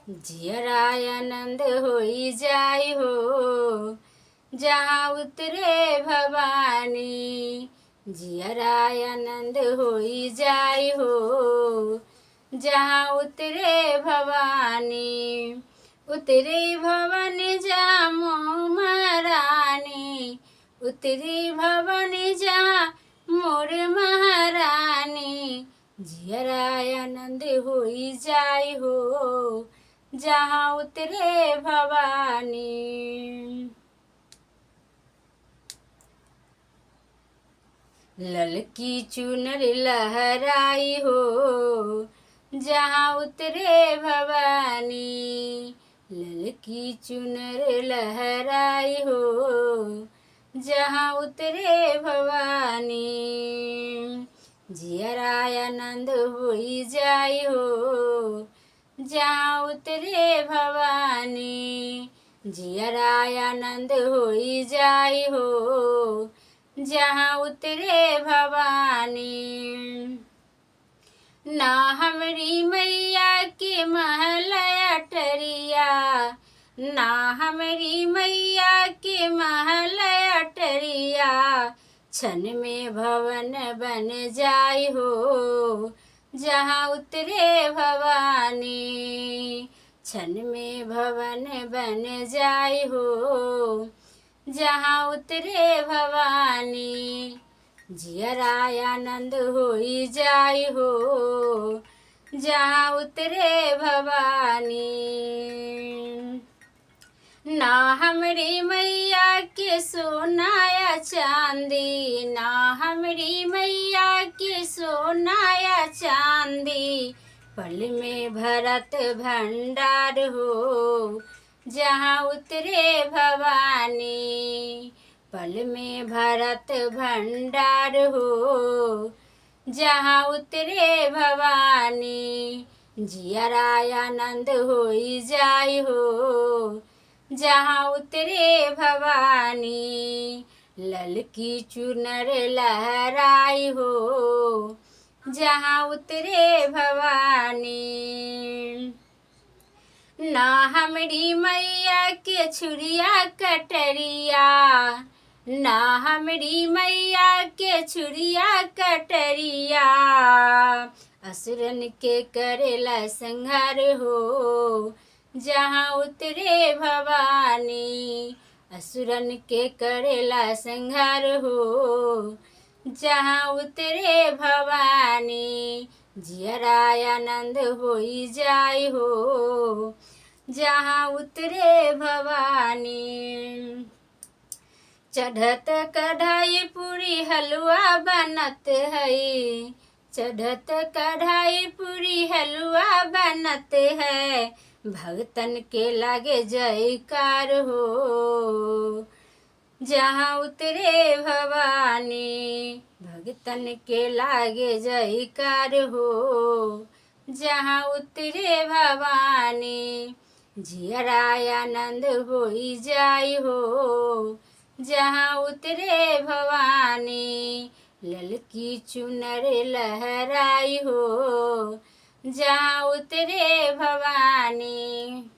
जियरा आनंद होई जाई हो जहाँ उतरे भवानी। जियरा आनंद होई जाई हो जहाँ उतरे भवानी। उतरी भवन जहाँ मोह महारानी, उतरी भवन जहाँ मोर महारानी। जियरा आनंद होई जाई हो जहाँ उतरे भवानी। ललकी चुनर लहराई हो जहाँ उतरे भवानी। ललकी चुनर लहराई हो जहाँ उतरे भवानी। जियरा आनंद होई जाई हो जहाँ उतरे भवानी। जियरा आनंद होई जाई हो जहाँ उतरे भवानी। ना हमरी मैया के महल अटरिया, ना हमरी मैया के महल अटरिया। क्षण में भवन बन जाई हो जहाँ उतरे भवानी। क्षण में भवन बन जाई हो जहाँ उतरे भवानी। जियरा आनंद होई जाई हो जहाँ उतरे भवानी। ना हमरी मैया के सोनाया चांदी, ना हमरी मैया के सोनाया चांदी। पल में भरत भंडार हो जहाँ उतरे भवानी। पल में भरत भंडार हो जहाँ उतरे भवानी। जियरा आनंद होई जाई हो जहाँ उतरे भवानी। ललकी चुनर लहराई हो जहाँ उतरे भवानी। ना हमरी मैया के छुरिया कटरिया, ना हमरी मैया के छुरिया कटरिया। असुरन के करेला संहार हो जहाँ उतरे भवानी। असुरन के करेला संहार हो जहाँ उतरे भवानी। जियरा आनंद होई जाई हो जहाँ उतरे भवानी। चढ़त कढ़ाई पूरी हलवा बनत है, चढ़त कढ़ाई पूरी हलवा बनत है। भगतन के लागे जयकार हो जहाँ उतरे भवानी। भगतन के लागे जयकार हो जहाँ उतरे भवानी। जियरा आनंद होई जाई हो जहाँ उतरे भवानी। ललकी चुनर लहराई हो जहाँ उतरे भवानी।